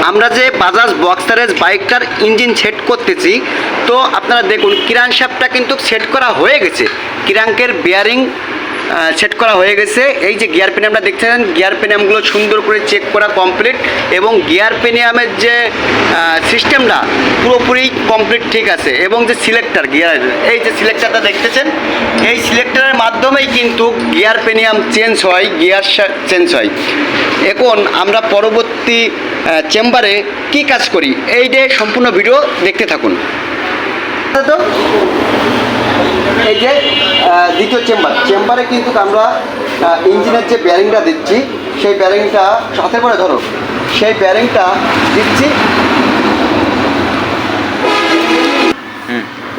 আমরা যে বাজাজ বক্সারেজ বাইকটার ইঞ্জিন সেট করতেছি, তো আপনারা দেখুন ক্রাঙ্কশ্যাফটটা কিন্তু সেট করা হয়ে গেছে, ক্রাঙ্কের বেয়ারিং সেট করা হয়ে গেছে। এই যে গিয়ার পেনিয়ামটা দেখছেন, গিয়ার পেনিয়ামগুলো সুন্দর করে চেক করা কমপ্লিট, এবং গিয়ার পেনিয়ামের যে সিস্টেমটা পুরোপুরি কমপ্লিট ঠিক আছে। এবং যে সিলেক্টার গিয়ার, এই যে সিলেক্টারটা দেখতেছেন, এই সিলেক্টারের মাধ্যমেই কিন্তু গিয়ার পেনিয়াম চেঞ্জ হয়, গিয়ার চেঞ্জ হয়। এখন আমরা পরবর্তী চেম্বারে কি কাজ করি, এই যে সম্পূর্ণ ভিডিও দেখতে থাকুন। তো এই যে দ্বিতীয় চেম্বারে কিন্তু আমরা ইঞ্জিনের যে ব্যারিংটা দিচ্ছি, সেই ব্যারিংটা হাতে করে ধরো, সেই ব্যারিংটা দিচ্ছি।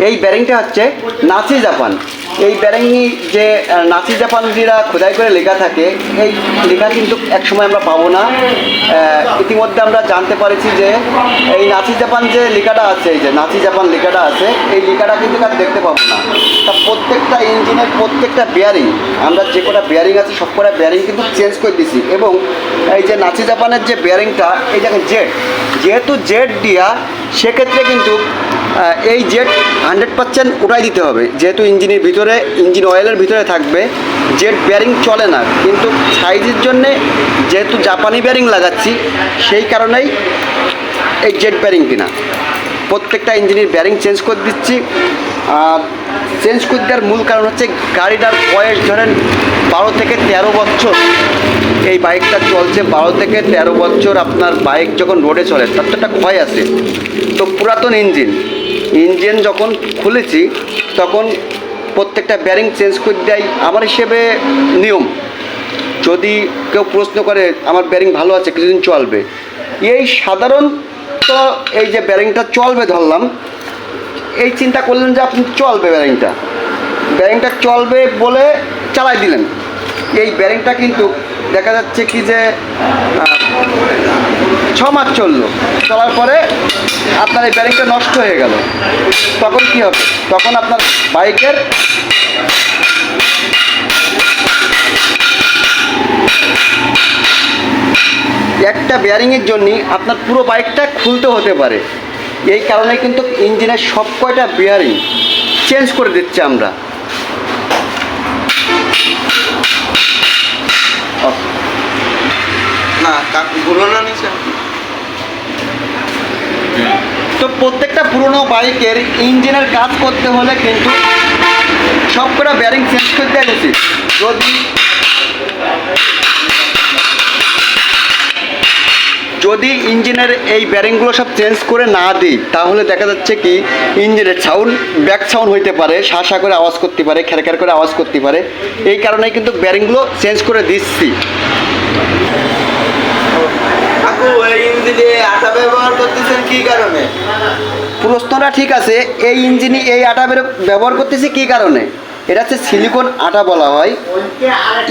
এই ব্যারিংটা হচ্ছে নাসি জাপান। এই ব্যারিং যে নাসি জাপান যেটা খোদাই করে লেখা থাকে, এই লেখা কিন্তু একসময় আমরা পাবো না। ইতিমধ্যে আমরা জানতে পারছি যে এই নাসি জাপান যে লেখাটা আছে, এই যে নাসি জাপান লেখাটা আছে, এই লেখাটা কিন্তু আর দেখতে পাবো না। তা প্রত্যেকটা ইঞ্জিনের প্রত্যেকটা বেয়ারিং, আমরা যে কটা বেয়ারিং আছে সব কটা বেয়ারিং কিন্তু চেঞ্জ করে দিছি। এবং এই যে নাসি জাপানের যে বেয়ারিংটা, এই দেখেন যেহেতু জেড দিয়া, সেক্ষেত্রে কিন্তু এই জেড 100% উঠাই দিতে হবে, যেহেতু ইঞ্জিনের ভিতরে, ইঞ্জিন অয়েলের ভিতরে থাকবে। জেড বেয়ারিং চলে না, কিন্তু সাইজের জন্যে যেহেতু জাপানি বেয়ারিং লাগাচ্ছি, সেই কারণেই এই জেড বেয়ারিং কিনা। প্রত্যেকটা ইঞ্জিনের বেয়ারিং চেঞ্জ করে দিচ্ছি। আর চেঞ্জ করে দেওয়ার মূল কারণ হচ্ছে গাড়িটার বয়স ধরেন 12 থেকে 13 বছর। এই বাইকটা চলছে 12 থেকে 13 বছর। আপনার বাইক যখন রোডে চলে তার তো একটা ক্ষয় আছে। তো পুরাতন ইঞ্জিন যখন খুলেছি, তখন প্রত্যেকটা বেয়ারিং চেঞ্জ করে দেয় আমার হিসেবে নিয়ম। যদি কেউ প্রশ্ন করে আমার বেয়ারিং ভালো আছে, কিছুদিন চলবে, এই সাধারণত এই যে বেয়ারিংটা চলবে ধরলাম, এই চিন্তা করলেন যে আপনি চলবে, বেয়ারিংটা চলবে বলে চালাই দিলেন। এই বেয়ারিংটা কিন্তু দেখা যাচ্ছে কি যে 6 মাস চলার পরে আপনার এই বেয়ারিংটা নষ্ট হয়ে গেল, তখন কি হবে? তখন আপনার বাইকের একটা বেয়ারিংয়ের জন্য আপনার পুরো বাইকটা খুলতে হতে পারে। এই কারণে কিন্তু ইঞ্জিনের সব কয়টা বেয়ারিং চেঞ্জ করে দিচ্ছে আমরা। তো প্রত্যেকটা পুরনো বাইকের ইঞ্জিনের কাজ করতে হলে কিন্তু সব কটা বেয়ারিং চেঞ্জ করে দেওয়া উচিত। যদি ইঞ্জিনের এই বেয়ারিংগুলো সব চেঞ্জ করে না দিই, তাহলে দেখা যাচ্ছে কি ইঞ্জিনের ব্যাক সাউন্ড হইতে পারে, শা করে আওয়াজ করতে পারে, খ্যার করে আওয়াজ করতে পারে। এই কারণেই কিন্তু বেয়ারিংগুলো চেঞ্জ করে দিচ্ছি। আটা ব্যবহার করতেছেন কি কারণে? প্রশ্নটা ঠিক আছে। এই ইঞ্জিনে এই আটা ব্যবহার করতেছি কি কারণে? এটা হচ্ছে সিলিকন আটা বলা হয়।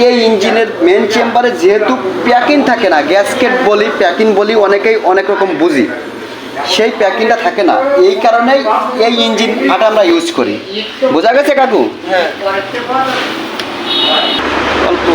এই ইঞ্জিনের মেন চেম্বারে যেহেতু প্যাকিং থাকে না, গ্যাসকেট বলি, প্যাকিং বলি, অনেকেই অনেক রকম বুঝি, সেই প্যাকিংটা থাকে না। এই কারণেই এই ইঞ্জিন আটা আমরা ইউজ করি। বোঝা গেছে কাকু? হ্যাঁ। অল্প